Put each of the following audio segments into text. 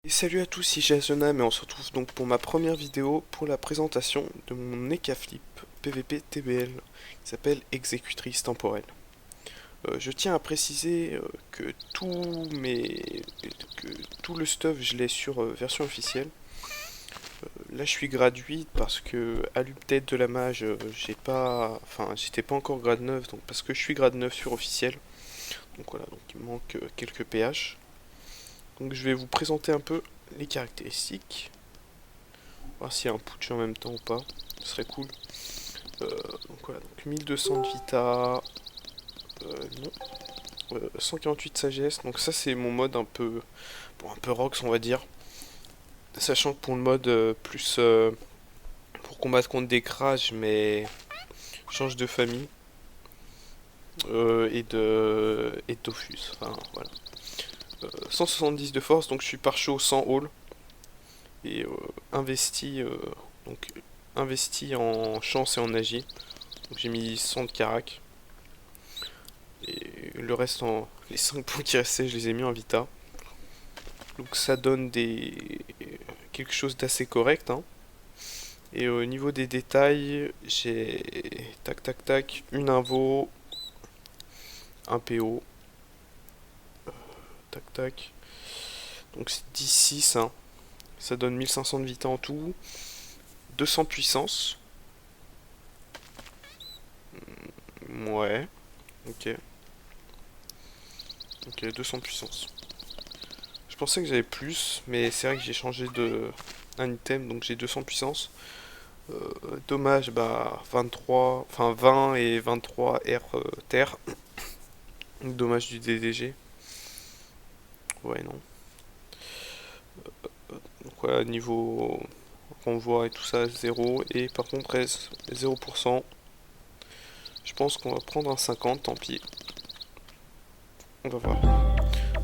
Et salut à tous, ici Jasonam et on se retrouve donc pour ma première vidéo pour la présentation de mon Ekaflip PVP TBL qui s'appelle Exécutrice Temporelle. Je tiens à préciser que que tout le stuff je l'ai sur version officielle. Là je suis gratuite parce que à l'update de la mage j'étais pas encore grade 9, donc parce que je suis grade 9 sur officiel. Donc voilà, donc il me manque quelques PH. Donc je vais vous présenter un peu les caractéristiques. Voir s'il y a un putsch en même temps ou pas. Ce serait cool. Donc voilà, donc 1200 de vita. Non. 148 de sagesse. Donc ça c'est mon mode un peu. Bon, un peu rox on va dire. Sachant que pour le mode plus. Pour combattre contre des crash, mais. Change de famille. Et de Dofus. Enfin voilà. 170 de force, donc je suis par chaud sans haul. Et investi. Donc investi en chance et en magie. Donc j'ai mis 100 de carac. Et le reste, les 5 points qui restaient, je les ai mis en vita. Donc ça donne quelque chose d'assez correct, hein. Et au niveau des détails, j'ai tac tac tac, une invo, un PO, tac tac. Donc c'est 10-6, hein. Ça donne 1500 de vita en tout, 200 puissance. Ouais, ok. Ok, 200 puissance. Je pensais que j'avais plus, mais c'est vrai que j'ai changé de un item, donc j'ai 200 puissance. Dommage, bah 23, enfin 20 et 23 R terre. Dommage du DDG. Ouais, non. Donc voilà, niveau renvoi et tout ça, 0. Et par contre, reste 0%. Je pense qu'on va prendre un 50, tant pis. On va voir.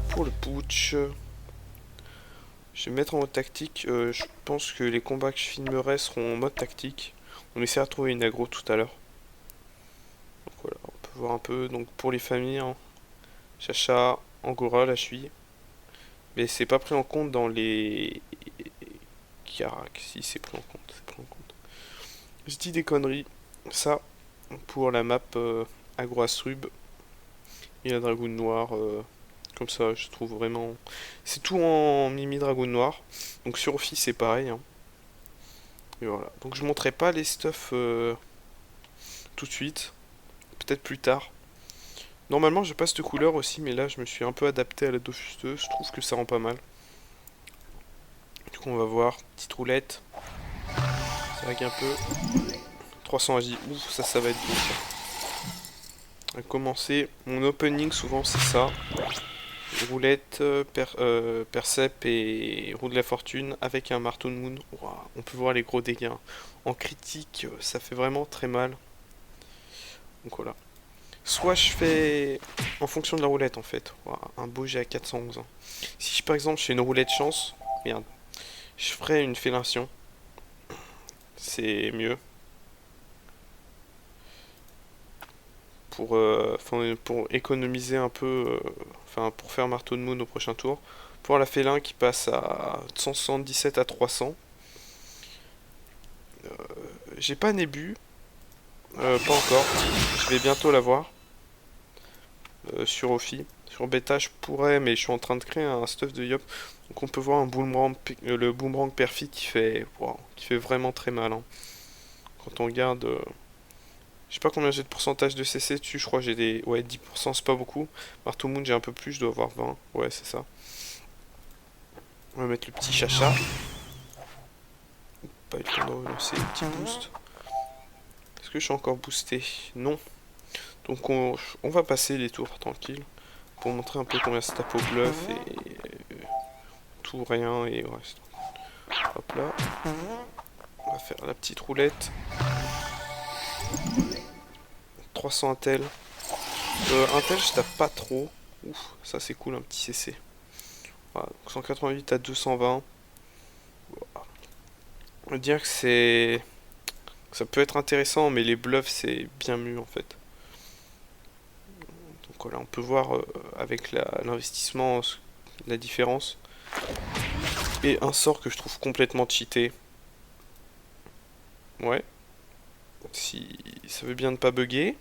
Pour le putsch, je vais mettre en mode tactique. Je pense que les combats que je filmerai seront en mode tactique. On essaiera de trouver une aggro tout à l'heure. Donc voilà, on peut voir un peu. Donc pour les familles, hein, Chacha, Angora, là je suis. Mais c'est pas pris en compte dans les Carac, si c'est pris en compte, c'est pris en compte. Je dis des conneries. Ça, pour la map Agroastrub, il y a Dragoon Noir. Comme ça, je trouve vraiment. C'est tout en Mimi Dragoon Noir. Donc sur Office, c'est pareil, hein. Et voilà. Donc je montrerai pas les stuff tout de suite. Peut-être plus tard. Normalement, je passe de couleur aussi, mais là, je me suis un peu adapté à la Dofusteuse. Je trouve que ça rend pas mal. Du coup, on va voir. Petite roulette. Ça lag un peu. 300 AJ. Ouf, ça va être beau ça. À commencer, mon opening souvent c'est ça. Roulette, percep et roue de la fortune avec un marteau de moon. Ouah, on peut voir les gros dégâts. En critique, ça fait vraiment très mal. Donc voilà. Soit je fais en fonction de la roulette en fait. Ouah, un beau jet à 411, hein. Si par exemple je fais une roulette chance, merde, je ferai une fellation. C'est mieux. Pour économiser un peu, pour faire marteau de moon au prochain tour. Pour la félin qui passe à 177 à 300. J'ai pas Nébu, pas encore. Je vais bientôt l'avoir sur Ophi. Sur Beta, je pourrais, mais je suis en train de créer un stuff de Yop. Donc on peut voir le boomerang perfide wow, qui fait vraiment très mal, hein. Quand on regarde, je sais pas combien j'ai de pourcentage de CC dessus, je crois que j'ai ouais, 10%, c'est pas beaucoup. Marteau Moon, j'ai un peu plus, je dois avoir 20. Ouais, c'est ça. On va mettre le petit chacha. Pas eu le temps de relancer le petit boost. Est-ce que je suis encore boosté? Non. Donc on va passer les tours tranquille. Pour montrer un peu combien ça tape au bluff et tout, rien et ouais. Hop là. On va faire la petite roulette. 300 intel. Intel, je tape pas trop. Ouf, ça c'est cool, un petit CC. Voilà, donc 188 à 220. On va dire que ça peut être intéressant, mais les bluffs c'est bien mieux en fait. Donc voilà, on peut voir avec l'investissement la différence. Et un sort que je trouve complètement cheaté. Ouais. Si ça veut bien ne pas bugger.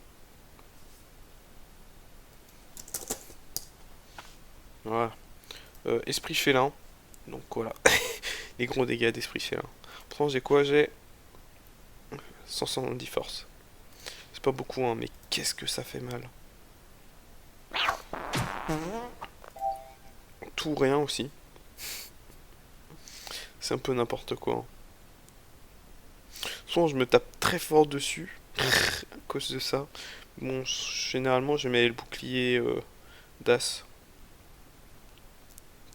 Voilà. Esprit félin. Donc voilà. Les gros dégâts d'esprit félin. Pourtant j'ai quoi? J'ai 170 force. C'est pas beaucoup hein, mais qu'est-ce que ça fait mal. Tout ou rien aussi. C'est un peu n'importe quoi, hein. Souvent je me tape très fort dessus à cause de ça. Bon, généralement je mets le bouclier d'As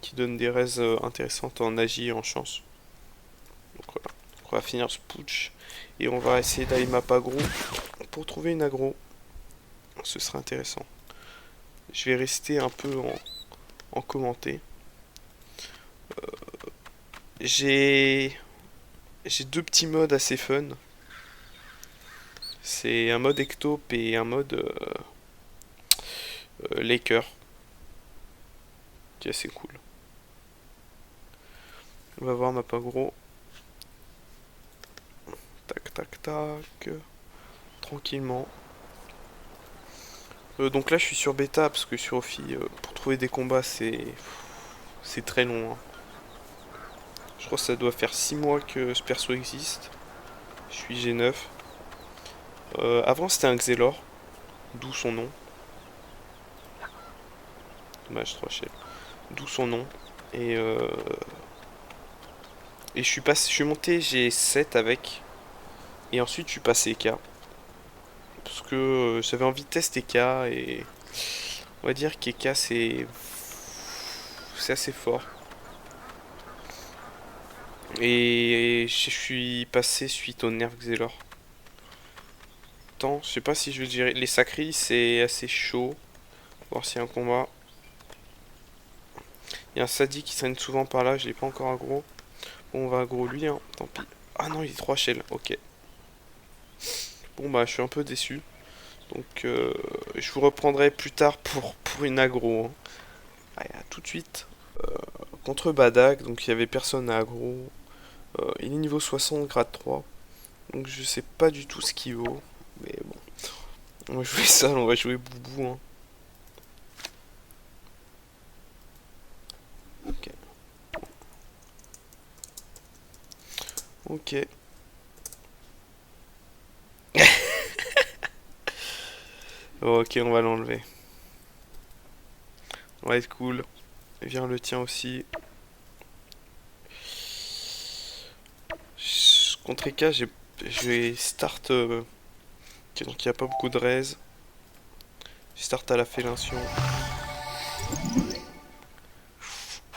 qui donne des raises intéressantes en agi et en chance. Donc voilà. Donc on va finir ce putsch et on va essayer d'aller map aggro pour trouver une aggro. Ce serait intéressant. Je vais rester un peu en commenté. J'ai deux petits modes assez fun. C'est un mode Ectope et un mode Laker qui est assez cool. On va voir map aggro. Tac tac tac. Tranquillement. Donc là je suis sur bêta parce que sur Ophi pour trouver des combats c'est très long, hein. Je crois que ça doit faire 6 mois que ce perso existe. Je suis G9. Avant c'était un Xelor, d'où son nom. Dommage 3 shell. D'où son nom. Et je suis monté G7 avec. Et ensuite je suis passé K. Parce que j'avais envie de tester K et on va dire qu'Eka c'est assez fort. Et je suis passé suite au nerf Xelor. Attends, je sais pas si je veux dire. Les sacris c'est assez chaud. Voir s'il y a un combat. Il y a un Sadi qui traîne souvent par là, je l'ai pas encore aggro. Bon, on va aggro lui, hein, tant pis. Ah non, il est 3 shells, ok. Bon bah je suis un peu déçu. Donc je vous reprendrai plus tard pour une aggro, hein. Allez, à tout de suite. Contre Badak, donc il y avait personne à aggro. Il est niveau 60, grade 3. Donc je sais pas du tout ce qu'il vaut. Mais bon. On va jouer ça, on va jouer Boubou, hein. Ok. Ok. Ok, on va l'enlever. On va être cool. Viens le tien aussi. Contre Eka, je vais start. Ok, donc il n'y a pas beaucoup de raise. Je start à la félintion.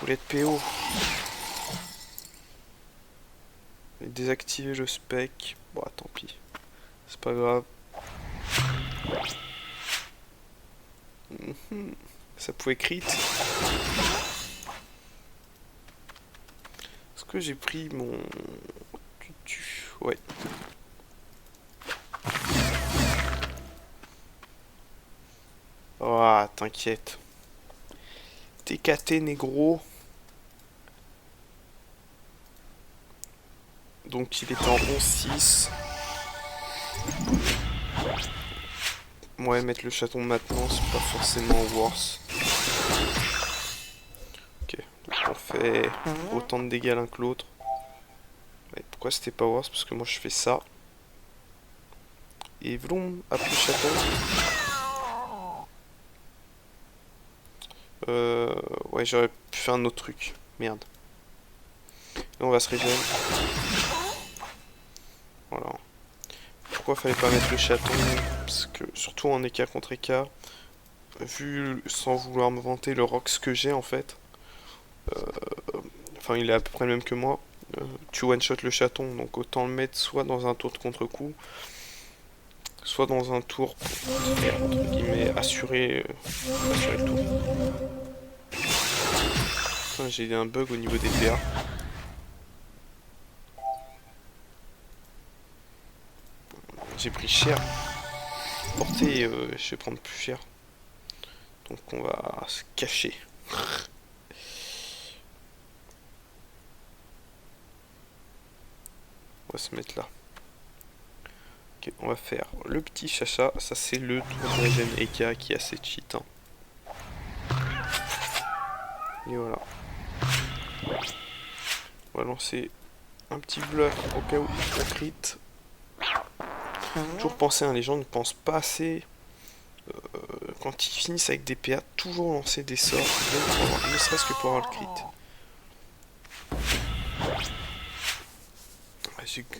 Boulette PO. Et désactiver le spec. Bon, tant pis. C'est pas grave. Ça pouvait crit. Est-ce que j'ai pris mon. Ouais. Ah, t'inquiète. TKT négro. Donc il était en 11-6. Ouais, mettre le chaton maintenant, c'est pas forcément worse. Ok, donc on fait autant de dégâts l'un que l'autre. Mais pourquoi c'était pas worse? Parce que moi je fais ça. Et vroom, hop le chaton. Ouais, j'aurais pu faire un autre truc. Merde. Et on va se régénérer. Voilà. Pourquoi fallait pas mettre le chaton? Parce que, surtout en EK contre EK, vu, sans vouloir me vanter, le Rox que j'ai en fait, enfin il est à peu près le même que moi, tu one-shot le chaton, donc autant le mettre soit dans un tour de contre-coup, soit dans un tour pour, entre guillemets, assurer le tour. Putain, j'ai un bug au niveau des PA. J'ai pris cher. Portée, je vais prendre plus cher. Donc on va se cacher. On va se mettre là. Ok, on va faire le petit chacha. Ça, c'est le tour de Regen Eka qui a cette cheat. Hein. Et voilà. On va lancer un petit bluff au cas où on crit. Toujours penser, hein, les gens ne pensent pas assez. Quand ils finissent avec des PA, toujours lancer des sorts, ne serait-ce que pour avoir le crit.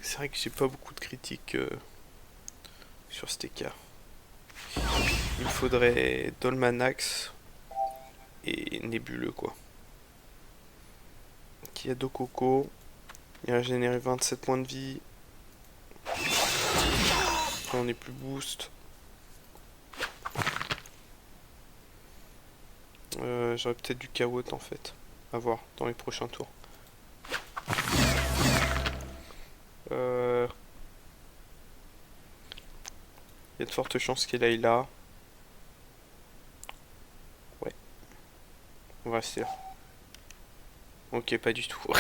C'est vrai que j'ai pas beaucoup de critiques sur ce TK. Il me faudrait Dolmanax et Nébuleux quoi. Il y a deux cocos. Il a généré 27 points de vie. Après on est plus boost. J'aurais peut-être du Kawot en fait. À voir dans les prochains tours. Il y a de fortes chances qu'elle aille là. Ouais. On va rester là. Ok, pas du tout.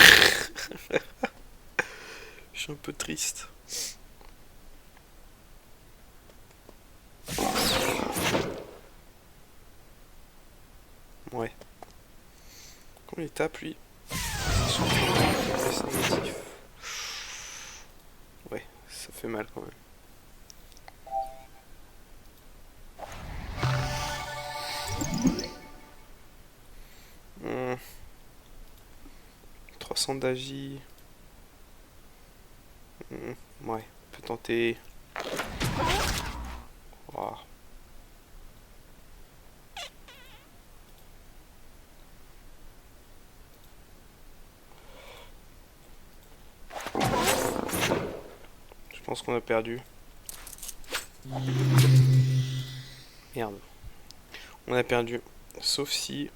Je suis un peu triste. Ouais. Comment il tape lui? Négatif. Ouais, ça fait mal quand même. 300 d'agi. Ouais, on peut tenter. Oh. Je pense qu'on a perdu. Merde. On a perdu. Sauf si...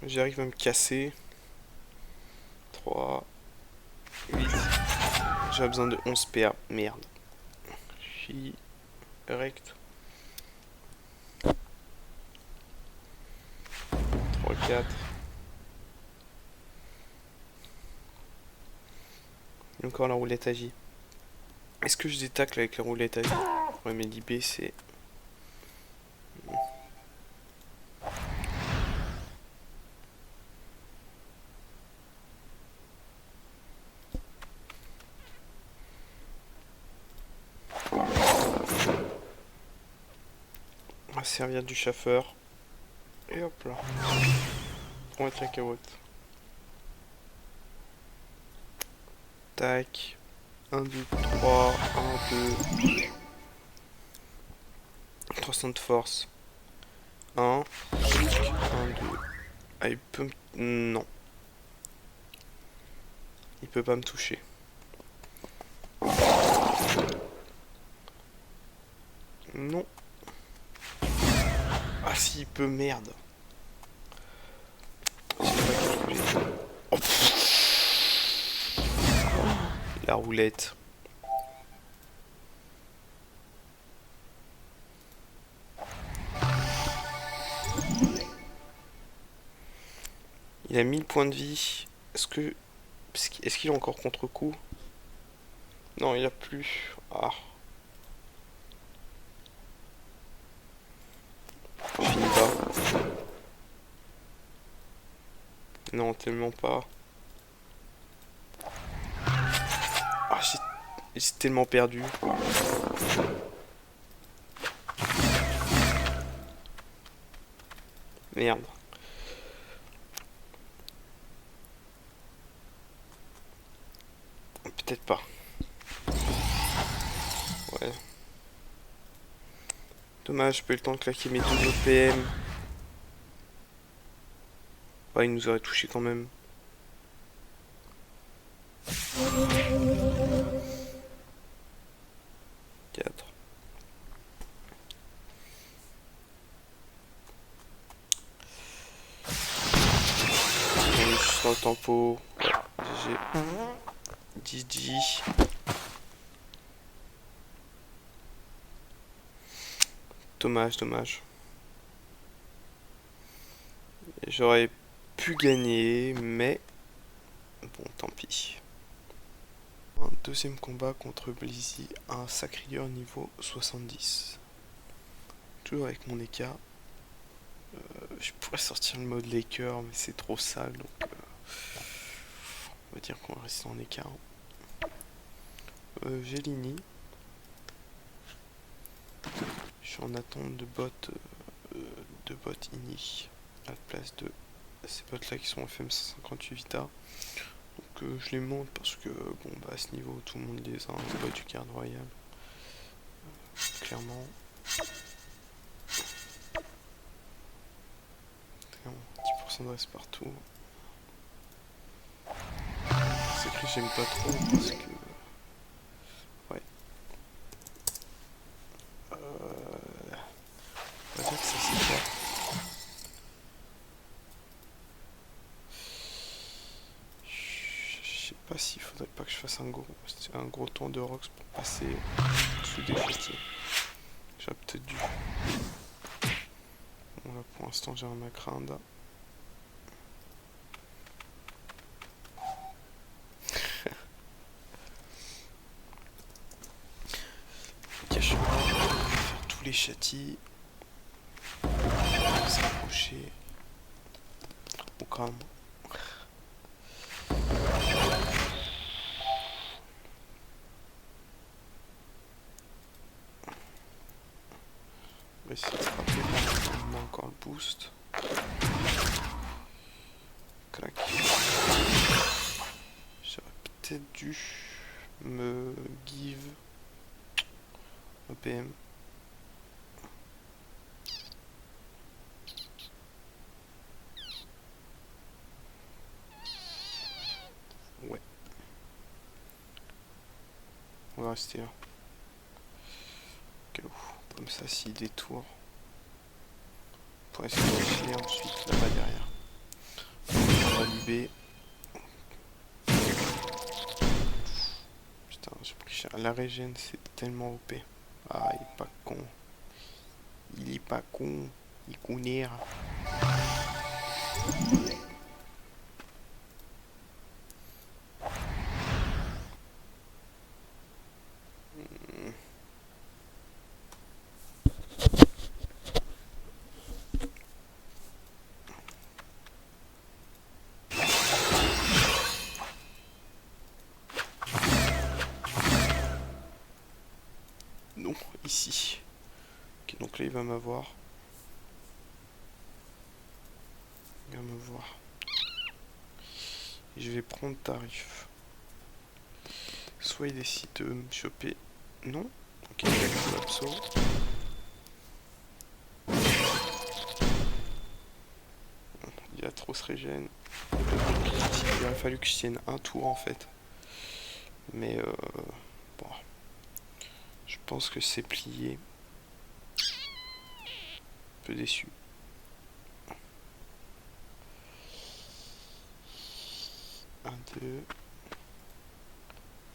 J'arrive à me casser. 3, 8. J'ai besoin de 11 PA. Merde. Je suis rect. 3, 4. Et encore la roulette agi. Est-ce que je détacle avec la roulette agi? Ouais, mais l'IB c'est... On va servir du chauffeur. Et hop là. On va être la carotte. Tac. 1, 2, 3. 1, 2. 300 de force. 1. 1, 2. Ah, il peut me... Non. Il peut pas me toucher. Non. Ah si, il peut, merde. Oh, la roulette. Il a 1000 points de vie. Est-ce qu'il a encore contre-coup? Non, il a plus. Ah. Je finis pas. Non, tellement pas. Ah, j'ai tellement perdu. Merde. Peut-être pas. Ouais. Dommage, j'ai pas eu le temps de claquer mes 2 OPM. Bah, il nous aurait touché quand même. Dans le tempo. GG. 10. Dommage. J'aurais pu gagner, mais bon, tant pis. Un deuxième combat contre Blizzy, un Sacrieur niveau 70. Toujours avec mon EK. Je pourrais sortir le mode Laker, mais c'est trop sale, donc on va dire qu'on va rester en EK. J'ai Lini. Je suis en attente de bot ini à la place de ces bots là qui sont FM 158 Vita. Donc je les monte parce que bon bah à ce niveau tout le monde les a, les bots du Garde Royal. Clairement. 10% de reste partout. C'est que j'aime pas trop parce que. Ouais. On va dire que ça c'est pas. Je sais pas s'il faudrait pas que je fasse un gros tour de rocks pour passer sous des châtiers. J'aurais peut-être dû. Bon là pour l'instant j'ai un Macrinda. Cache-moi, faire tous les châtis. S'approcher. Ou quand même. On va essayer de se rappeler là, on a encore le boost. Clac. J'aurais peut-être dû me give EPM. Ouais. On va rester là. Comme ça, s'il détourne, on pourrait se cacher ensuite là-bas derrière. On va libérer. Putain, j'ai pris cher. La régène, c'est tellement OP. Ah, il est pas con. Il est pas con. Il est connaît. Non, ici. Ok, donc là, il va m'avoir. Il va me voir. Et je vais prendre tarif. Soit il décide de me choper. Non. Ok, il a le abso. Il a trop se régène. Il aurait fallu que je tienne un tour en fait. Mais bon. Je pense que c'est plié. Un peu déçu. 1, 2.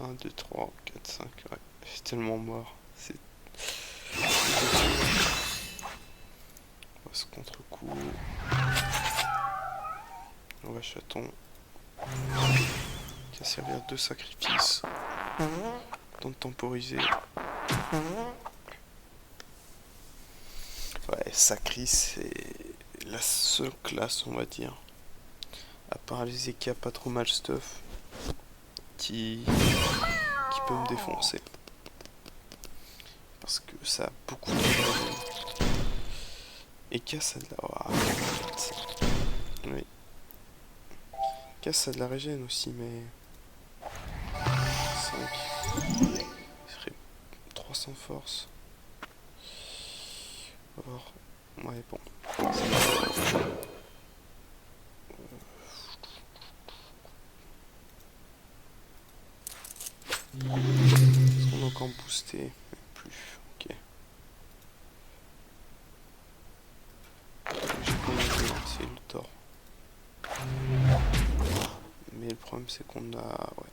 1, 2, 3, 4, 5. Ouais, c'est tellement mort. C'est. On va se contre-coup. On va chaton. Qui va servir de sacrifice. Temps de temporiser. Ouais, Sacri, c'est la seule classe, on va dire. À part les EK pas trop mal stuff. Qui peut me défoncer. Parce que ça a beaucoup de régène. EK, ça a de la. Oh, oui. EK, ça a de la régène aussi, mais. 5. Il ferait 300 force. Alors, ouais, bon. Est-ce qu'on a encore boosté? Plus, ok. J'ai pas envie de lancer le tort. Mais le problème c'est qu'on a. Ouais.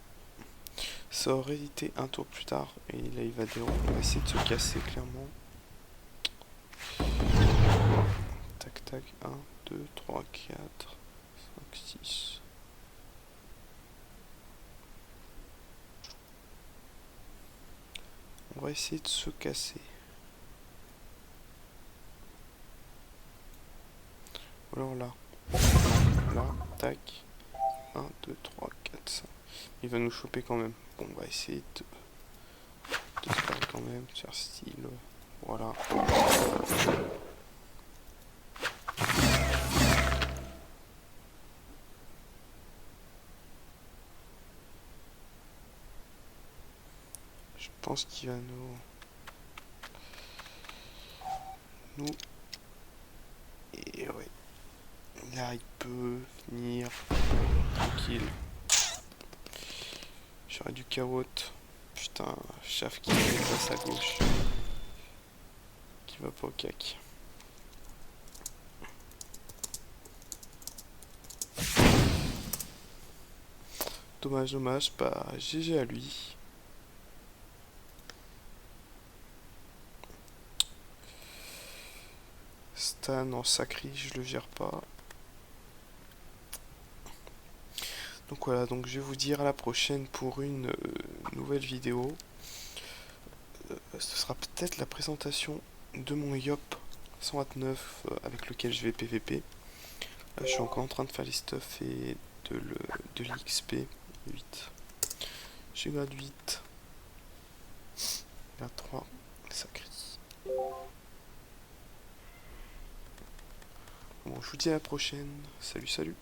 Ça aurait été un tour plus tard. Et là il va dérouler. On va essayer de se casser clairement. Tac tac. 1, 2, 3, 4, 5, 6. On va essayer de se casser. Alors là. Là, tac. 1, 2, 3, 4, 5. Il va nous choper quand même. Bon, on va essayer de se faire quand même. Faire style. Voilà. Je pense qu'il va nous... Et ouais. Là, il peut venir tranquille. J'aurais du carotte. Putain, chef qui passe à gauche. Qui va pas au cac. Dommage, dommage. Bah, GG à lui. Stan en sacri, je le gère pas. Donc voilà, donc je vais vous dire à la prochaine pour une nouvelle vidéo. Ce sera peut-être la présentation de mon Yop 129 avec lequel je vais PVP. Là, je suis encore en train de faire les stuffs et de l'XP 8. J'ai grade 8. Grade 3. Sacré. Bon, je vous dis à la prochaine. Salut, salut.